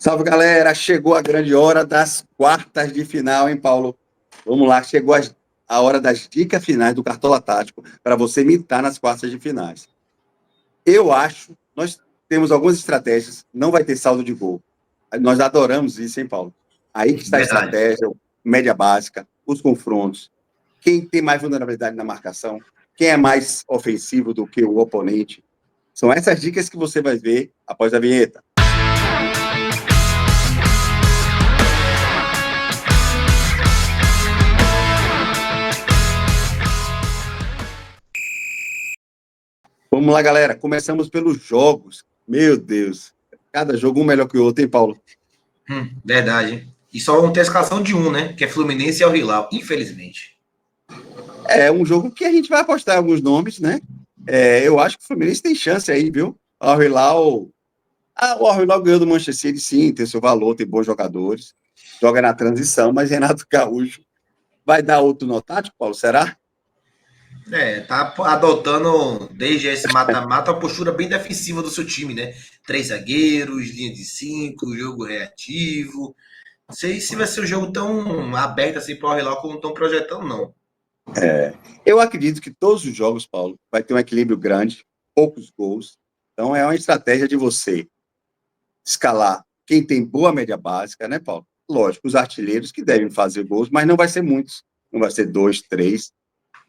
Salve, galera! Chegou a grande hora das quartas de final, hein, Paulo? Vamos lá, chegou a hora das dicas finais do Cartola Tático para você imitar nas quartas de finais. Eu acho, nós temos algumas estratégias, não vai ter saldo de gol. Nós adoramos isso, hein, Paulo? Aí que está a Verdade. estratégia, média básica, os confrontos, quem tem mais vulnerabilidade na marcação, quem é mais ofensivo do que o oponente. São essas dicas que você vai ver após a vinheta. Vamos lá, galera. Começamos pelos jogos. Meu Deus. Cada jogo um melhor que o outro, hein, Paulo? Verdade. E só vão ter a escalação de um, né? Que é Fluminense e Al Hilal, infelizmente. É um jogo que a gente vai apostar alguns nomes, né? Eu acho que o Fluminense tem chance aí, viu? Al Hilal... o Al Hilal ganhou do Manchester City, sim, tem seu valor, tem bons jogadores. Joga na transição, mas Renato Gaúcho vai dar outro nó tático, Paulo, será? Tá adotando, desde esse mata-mata, a postura bem defensiva do seu time, né? 3 zagueiros, linha de 5, jogo reativo. Não sei se vai ser um jogo tão aberto assim para o Hilal como estão projetando, não. Eu acredito que todos os jogos, Paulo, vai ter um equilíbrio grande, poucos gols. Então, é uma estratégia de você escalar quem tem boa média básica, né, Paulo? Lógico, os artilheiros que devem fazer gols, mas não vai ser muitos. Não vai ser 2, 3,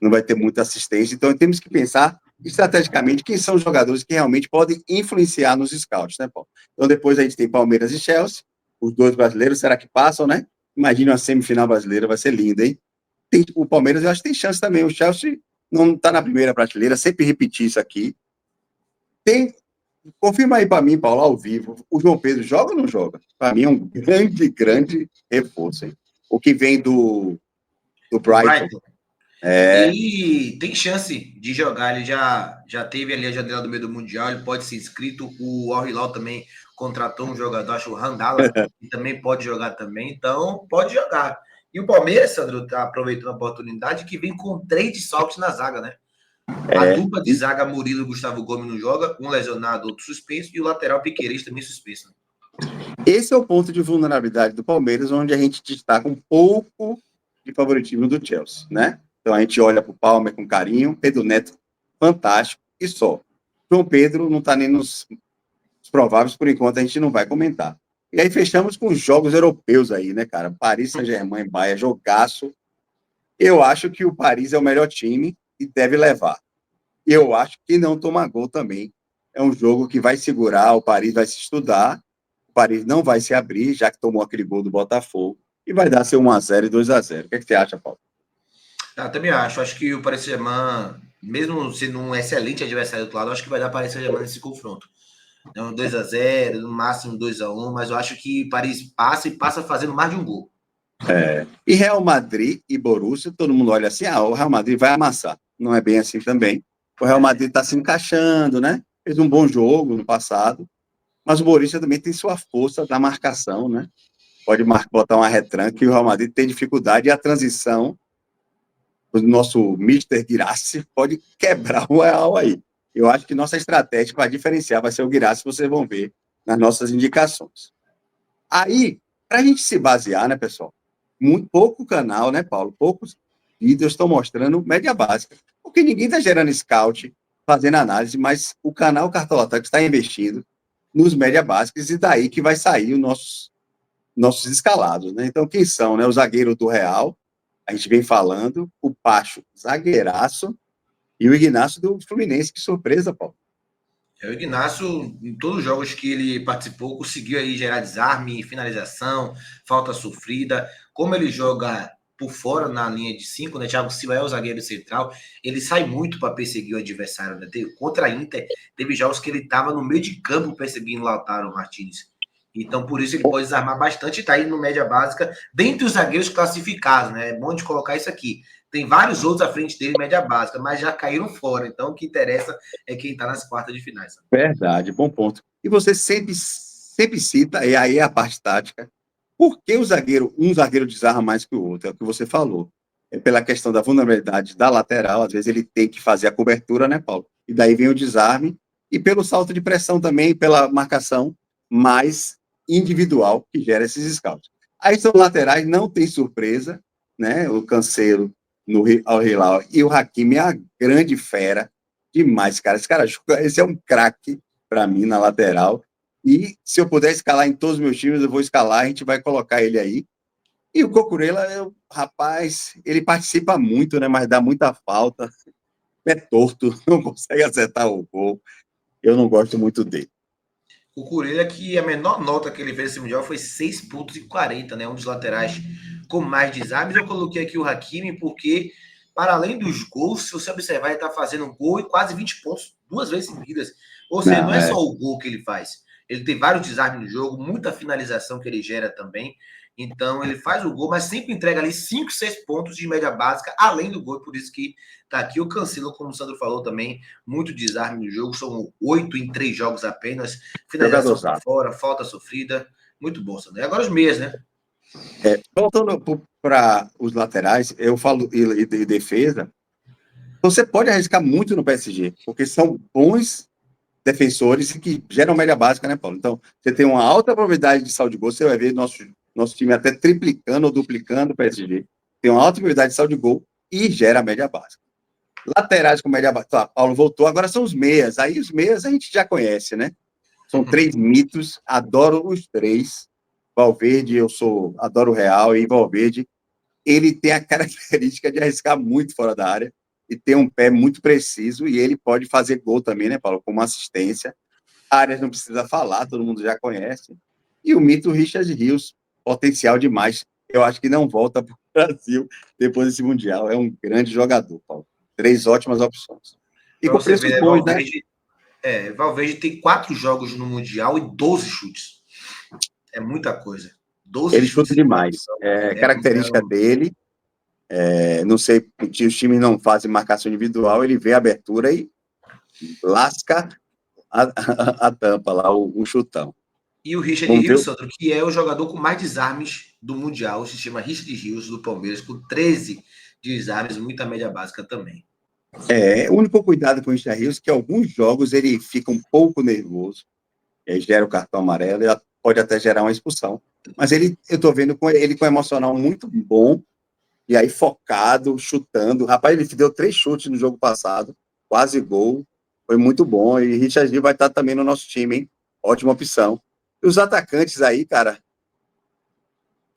não vai ter muita assistência. Então, temos que pensar estrategicamente quem são os jogadores que realmente podem influenciar nos scouts, né, Paulo? Então, depois a gente tem Palmeiras e Chelsea, os dois brasileiros, será que passam, né? Imagina uma semifinal brasileira, vai ser linda, hein? O Palmeiras, eu acho que tem chance também. O Chelsea não está na primeira prateleira, sempre repetir isso aqui. Confirma aí para mim, Paulo, ao vivo, o João Pedro joga ou não joga? Para mim é um grande, grande reforço, hein? O que vem do Brighton. Ele tem chance de jogar, ele já teve ali a janela do meio do Mundial, ele pode ser inscrito. O Al Hilal também contratou um jogador, acho o Randala, que também pode jogar também, então pode jogar. E o Palmeiras, Sandro, tá aproveitando a oportunidade que vem com 3 desfalques na zaga, né? A dupla de zaga Murilo e Gustavo Gomes não joga, um lesionado, outro suspenso, e o lateral Piquerez também suspenso. Esse é o ponto de vulnerabilidade do Palmeiras, onde a gente destaca um pouco de favoritismo do Chelsea, né? Então a gente olha para o Palmeiras com carinho, Pedro Neto, fantástico, e só. João Pedro não está nem nos prováveis, por enquanto a gente não vai comentar. E aí fechamos com os jogos europeus aí, né, cara? Paris Saint-Germain, Bahia, jogaço. Eu acho que o Paris é o melhor time e deve levar. Eu acho que não toma gol também. É um jogo que vai segurar, o Paris vai se estudar, o Paris não vai se abrir, já que tomou aquele gol do Botafogo, e vai dar seu 1-0 e 2-0. O que você acha, Paulo? Também acho. Acho que o Paris Saint-Germain, mesmo sendo um excelente adversário do outro lado, acho que vai dar Paris Saint-Germain nesse confronto. Então, 2-0, no máximo 2-1, mas eu acho que Paris passa e passa fazendo mais de um gol. E Real Madrid e Borussia, todo mundo olha assim, o Real Madrid vai amassar. Não é bem assim também. O Real Madrid está se encaixando, né? Fez um bom jogo no passado, mas o Borussia também tem sua força da marcação, né? Pode botar uma retranca e o Real Madrid tem dificuldade e a transição, o nosso Mister Guirassy pode quebrar o Real aí. Eu acho que nossa estratégia para diferenciar vai ser o Guirassy, vocês vão ver nas nossas indicações. Aí, para a gente se basear, né, pessoal? Muito pouco canal, né, Paulo? Poucos vídeos estão mostrando média básica. Porque ninguém está gerando scout, fazendo análise, mas o canal Cartola Tático está investindo nos média básicos e daí que vai sair os nossos escalados, né? Então, quem são, né? O zagueiro do Real, a gente vem falando, o Pacho, zagueiraço, e o Ignacio do Fluminense. Que surpresa, Paulo. O Ignacio, em todos os jogos que ele participou, conseguiu aí gerar desarme, finalização, falta sofrida. Como ele joga por fora na linha de 5, né? Thiago Silva é o zagueiro central, ele sai muito para perseguir o adversário, né? Contra a Inter, teve jogos que ele estava no meio de campo perseguindo o Lautaro Martinez. Então, por isso, ele pode desarmar bastante e está aí no média básica, dentre os zagueiros classificados, né? É bom de colocar isso aqui. Tem vários outros à frente dele, média básica, mas já caíram fora. Então, o que interessa é quem está nas quartas de finais. Sabe? Verdade, bom ponto. E você sempre cita, e aí é a parte tática, por que um zagueiro desarma mais que o outro? É o que você falou. É pela questão da vulnerabilidade da lateral, às vezes ele tem que fazer a cobertura, né, Paulo? E daí vem o desarme, e pelo salto de pressão também, pela marcação mais individual que gera esses scouts. Aí são laterais, não tem surpresa, né? O Cancelo no Al Hilal e o Hakimi é a grande fera demais, cara. Esse é um craque para mim na lateral. E se eu puder escalar em todos os meus times, eu vou escalar, a gente vai colocar ele aí. E o Cucurella, rapaz, ele participa muito, né? Mas dá muita falta. É torto, não consegue acertar o gol. Eu não gosto muito dele. O Cucurella, que a menor nota que ele fez nesse Mundial foi 6,40, né? Um dos laterais com mais desarmes. Eu coloquei aqui o Hakimi porque, para além dos gols, se você observar, ele está fazendo um gol e quase 20 pontos duas vezes seguidas. Ou seja, não Não, é só o gol que ele faz. Ele tem vários desarmes no jogo, muita finalização que ele gera também. Então, ele faz o gol, mas sempre entrega ali 5, 6 pontos de média básica, além do gol. Por isso que tá aqui o Cancelo, como o Sandro falou também, muito desarme no jogo. São 8 em 3 jogos apenas. Finalização por fora, falta sofrida. Muito bom, Sandro. E agora os meias, né? Voltando para os laterais, eu falo de defesa, você pode arriscar muito no PSG, porque são bons defensores que geram média básica, né, Paulo? Então, você tem uma alta probabilidade de saldo de gol, você vai ver nosso time até triplicando ou duplicando o PSG. Tem uma alta probabilidade de saldo de gol e gera média básica. Laterais com média básica. Paulo voltou, agora são os meias. Aí os meias a gente já conhece, né? São 3 mitos, adoro os 3. Valverde, adoro o Real, e Valverde, ele tem a característica de arriscar muito fora da área e ter um pé muito preciso, e ele pode fazer gol também, né, Paulo, como assistência. Áreas não precisa falar, todo mundo já conhece. E o mito Richard Rios, potencial demais. Eu acho que não volta para o Brasil depois desse Mundial. É um grande jogador, Paulo. 3 ótimas opções. E Pra com você preços ver, bons, né? Valverde tem 4 jogos no Mundial e 12 chutes. É muita coisa. 12 Ele chuta chutes em 4 demais. jogos. É característica dele. Não sei, os times não fazem marcação individual, ele vê a abertura e lasca a tampa lá, o chutão. E o Richard Vamos ver. Rios, Sandro, que é o jogador com mais desarmes do Mundial, se chama Richard Rios, do Palmeiras, com 13 desarmes, muita média básica também. O único cuidado com o Richard Rios é que alguns jogos ele fica um pouco nervoso, e aí gera o cartão amarelo, e pode até gerar uma expulsão. Mas eu estou vendo ele com um emocional muito bom, e aí focado, chutando. Rapaz, ele deu 3 chutes no jogo passado, quase gol, foi muito bom. E Richard Rios vai estar também no nosso time, hein? Ótima opção. E os atacantes aí, cara,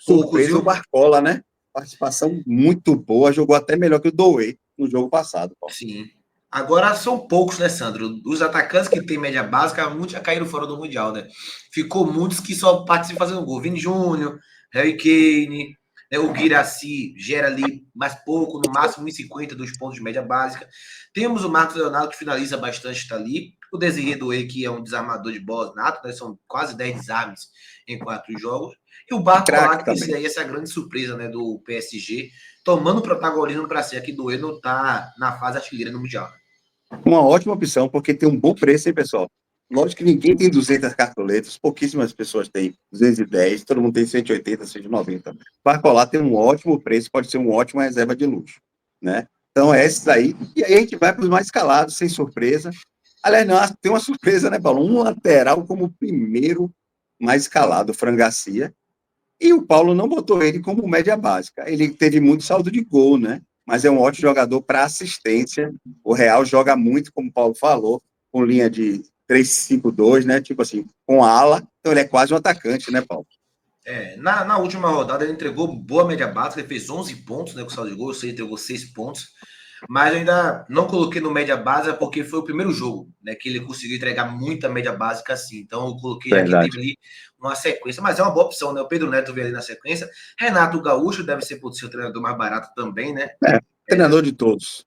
Poucos, surpresa o viu? Barcola, né? Participação muito boa, jogou até melhor que o Doué no jogo passado, Paulo. Sim. Agora são poucos, né, Sandro? Os atacantes que têm média básica, muitos já caíram fora do Mundial, né? Ficou muitos que só participam fazendo gol. Vini Júnior, Harry Kane, né? O Guirassy gera ali mais pouco, no máximo 1,50 dos pontos de média básica. Temos o Marcos Leonardo, que finaliza bastante, está ali. O Desiré Doué, que é um desarmador de bolas nato, né? São quase 10 desarmes em 4 jogos. E o Barcola, que essa é a grande surpresa, né, do PSG, tomando protagonismo para ser aqui. Doué não está na fase artilheira no Mundial. Uma ótima opção, porque tem um bom preço, hein, pessoal? Lógico que ninguém tem 200 cartoletas, pouquíssimas pessoas têm 210, todo mundo tem 180, 190. Barcola tem um ótimo preço, pode ser uma ótima reserva de luxo, né? Então, é esses aí. E aí a gente vai para os mais escalados, sem surpresa. Aliás, não, tem uma surpresa, né, Paulo? Um lateral como o primeiro mais escalado, o Fran Garcia. E o Paulo não botou ele como média básica. Ele teve muito saldo de gol, né? Mas é um ótimo jogador para assistência. O Real joga muito, como o Paulo falou, com linha de 3-5-2, né? Tipo assim, com ala. Então ele é quase um atacante, né, Paulo? Na última rodada ele entregou boa média básica, ele fez 11 pontos, né, com saldo de gol, ele entregou 6 pontos. Mas eu ainda não coloquei no média básica porque foi o primeiro jogo, né, que ele conseguiu entregar muita média básica assim. Então eu coloquei já que teve ali uma sequência, mas é uma boa opção, né? O Pedro Neto veio ali na sequência. Renato Gaúcho deve ser o seu treinador mais barato também, né? Treinador de todos.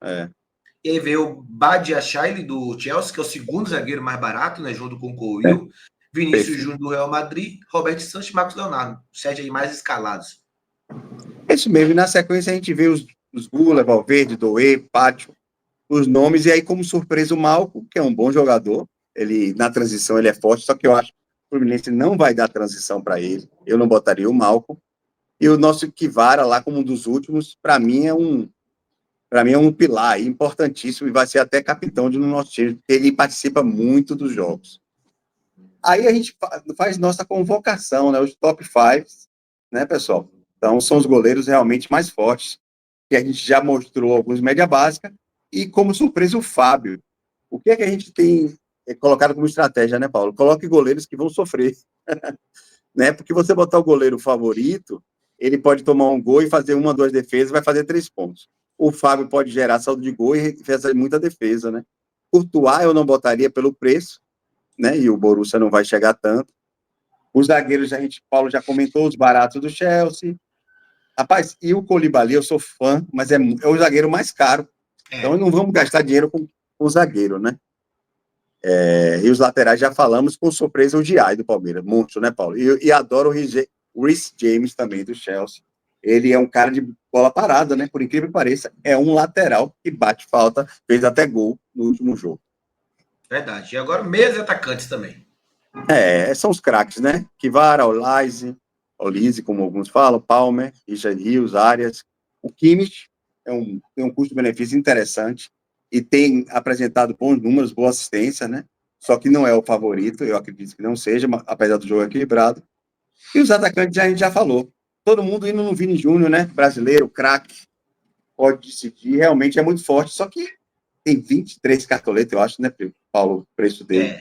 E aí veio o Badia Shaili do Chelsea, que é o segundo zagueiro mais barato, né, junto com o Cole. Vinícius Júnior do Real Madrid, Roberto Santos e Marcos Leonardo. Os 7 aí mais escalados. É isso mesmo. E na sequência a gente vê os Gula, Valverde, Doué, Pátio, os nomes. E aí, como surpresa, o Malco, que é um bom jogador. Ele, na transição, ele é forte, só que eu acho que o Fluminense não vai dar transição para ele. Eu não botaria o Malco. E o nosso Kivara lá como um dos últimos, para mim é um pilar importantíssimo e vai ser até capitão do nosso time, porque ele participa muito dos jogos. Aí a gente faz nossa convocação, né? Os top 5, né, pessoal? Então, são os goleiros realmente mais fortes, que a gente já mostrou alguns média básica, e como surpresa, o Fábio. O que é que a gente tem colocado como estratégia, né, Paulo? Coloque goleiros que vão sofrer, né? Porque você botar o goleiro favorito, ele pode tomar um gol e fazer uma, duas defesas, vai fazer 3 pontos. O Fábio pode gerar saldo de gol e fazer muita defesa, né? Courtois eu não botaria pelo preço, né? E o Borussia não vai chegar tanto. Os zagueiros, Paulo já comentou, os baratos do Chelsea. Rapaz, e o Koulibaly, eu sou fã, mas é o zagueiro mais caro. Então, não vamos gastar dinheiro com o zagueiro, né? E os laterais já falamos, com surpresa, o Diay do Palmeiras. Monstro, né, Paulo? E adoro o Reece James também, do Chelsea. Ele é um cara de bola parada, né? Por incrível que pareça, é um lateral que bate falta, fez até gol no último jogo. Verdade. E agora meias e atacantes também. São os craques, né? Kvara, Olise, como alguns falam, Palmer, Richard Rios, Arias. O Kimmich tem um custo-benefício interessante e tem apresentado bons números, boa assistência, né? Só que não é o favorito, eu acredito que não seja, apesar do jogo equilibrado. E os atacantes a gente já falou. Todo mundo indo no Vini Júnior, né? Brasileiro, craque, pode decidir, realmente é muito forte, só que tem 23 cartoletas, eu acho, né, Paulo, o preço dele.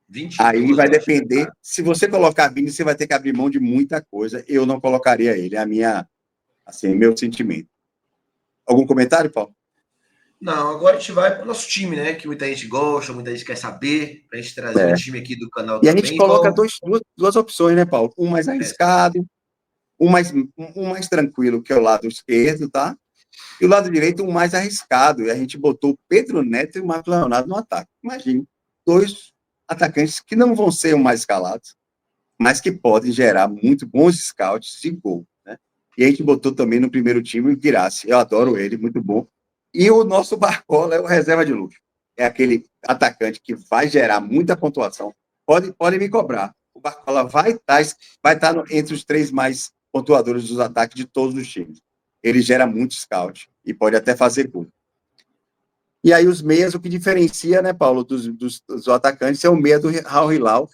22, Aí vai eu acho. depender. Se você colocar Vini, você vai ter que abrir mão de muita coisa. Eu não colocaria ele. É meu sentimento. Algum comentário, Paulo? Não, agora a gente vai para o nosso time, né? Que muita gente gosta, muita gente quer saber, para a gente trazer o time aqui do canal E a gente também. coloca duas opções, né, Paulo? Um mais É, arriscado, um mais tranquilo, que é o lado esquerdo, tá? E o lado direito, um mais arriscado. E a gente botou o Pedro Neto e o Marcos Leonardo no ataque. Imagine, 2 atacantes que não vão ser os mais escalados, mas que podem gerar muito bons scouts e gol, né? E a gente botou também no primeiro time o Guirassy. Eu adoro ele, muito bom. E o nosso Barcola é o reserva de luxo. É aquele atacante que vai gerar muita pontuação. Pode me cobrar. O Barcola vai estar entre os 3 mais pontuadores dos ataques de todos os times. Ele gera muito scout e pode até fazer gol. E aí os meias, o que diferencia, né, Paulo, dos atacantes é o meia do Al Hilal,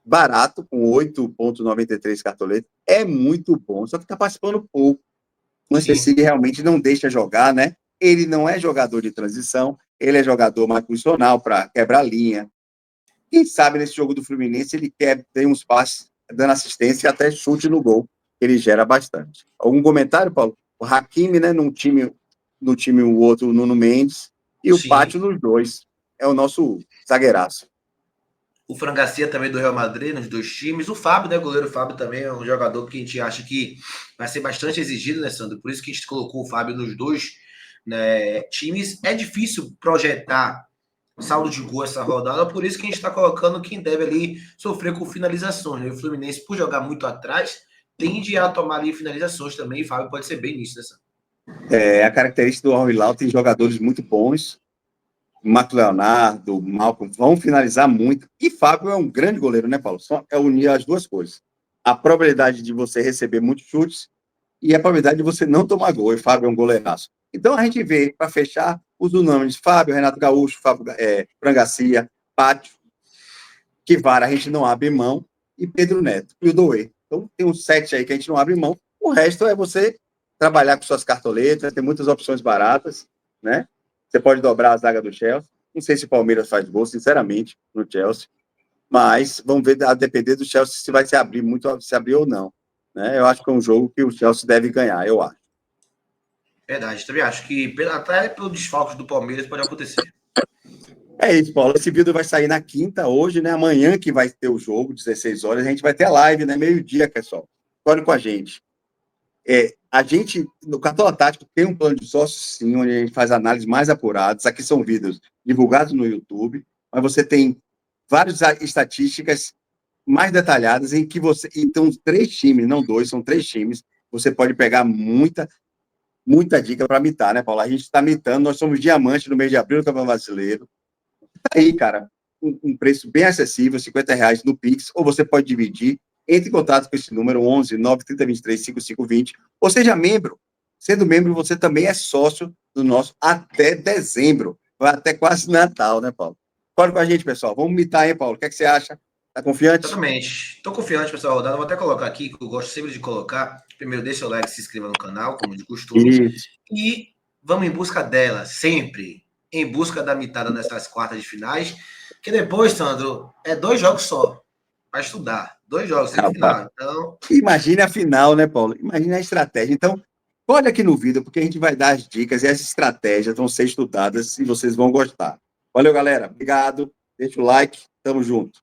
barato, com 8,93 cartoletas, é muito bom, só que está participando pouco. O Manchester City realmente não deixa jogar, né? Ele não é jogador de transição, ele é jogador mais funcional para quebrar linha. Quem sabe nesse jogo do Fluminense ele tem uns passes dando assistência e até chute no gol, que ele gera bastante. Algum comentário, Paulo? O Hakimi, né, no time o outro, o Nuno Mendes, e o sim. Pátio nos dois. É o nosso zagueiraço. O Fran Garcia também do Real Madrid, nos 2 times. O Fábio, né? O goleiro Fábio também é um jogador que a gente acha que vai ser bastante exigido, né, Sandro? Por isso que a gente colocou o Fábio nos 2, né, times. É difícil projetar saldo de gol essa rodada, por isso que a gente está colocando quem deve ali sofrer com finalizações. Né? O Fluminense, por jogar muito atrás, tende a tomar ali finalizações também. E o Fábio pode ser bem nisso, né, Sandro? A característica do Al Hilal tem jogadores muito bons. Marco Leonardo, Malcolm vão finalizar muito. E Fábio é um grande goleiro, né, Paulo? Só é unir as duas coisas. A probabilidade de você receber muitos chutes e a probabilidade de você não tomar gol. E Fábio é um goleiraço. Então a gente vê, para fechar, os nomes: Fábio, Renato Gaúcho, Fran Garcia, Pátio, Kvara, a gente não abre mão, e Pedro Neto, e o Douê. Então tem uns 7 aí que a gente não abre mão. O resto é você trabalhar com suas cartoletas, tem muitas opções baratas, né? Você pode dobrar a zaga do Chelsea. Não sei se o Palmeiras faz gol, sinceramente, no Chelsea. Mas vamos ver, a depender do Chelsea, se vai se abrir muito, se abrir ou não. Né? Eu acho que é um jogo que o Chelsea deve ganhar, eu acho. Verdade, também acho que até pelo desfalque do Palmeiras pode acontecer. É isso, Paulo. Esse vídeo vai sair na quinta, hoje, né? Amanhã que vai ter o jogo, 16 horas, a gente vai ter a live, né? Meio-dia, pessoal. Olha com a gente. A gente, no Cartola Tático, tem um plano de sócio, sim, onde a gente faz análises mais apuradas. Aqui são vídeos divulgados no YouTube, mas você tem várias estatísticas mais detalhadas em que você. Então, 3 times, não 2, são 3 times. Você pode pegar muita dica para mitar, né, Paulo? A gente está mitando, nós somos diamante no mês de abril do Campeonato Brasileiro. Tá aí, cara, um preço bem acessível, R$ 50 no Pix, ou você pode dividir. Entre em contato com esse número, 11 93023 5520, ou seja membro. Sendo membro, você também é sócio do nosso até dezembro. Vai até quase Natal, né, Paulo? Fala com a gente, pessoal. Vamos mitar, hein, Paulo? O que, é que você acha? Tá confiante? Exatamente. Estou confiante para essa rodada. Vou até colocar aqui, que eu gosto sempre de colocar. Primeiro, deixa o like, se inscreva no canal, como de costume. Isso. E vamos em busca dela, sempre. Em busca da mitada nessas quartas de finais. Que depois, Sandro, é 2 jogos só. Para estudar. 2 jogos, Rapaz, semifinal. Então, imagine a final, né, Paulo? Imagine a estratégia. Então, olha aqui no vídeo, porque a gente vai dar as dicas e as estratégias vão ser estudadas e vocês vão gostar. Valeu, galera. Obrigado. Deixa o like. Tamo junto.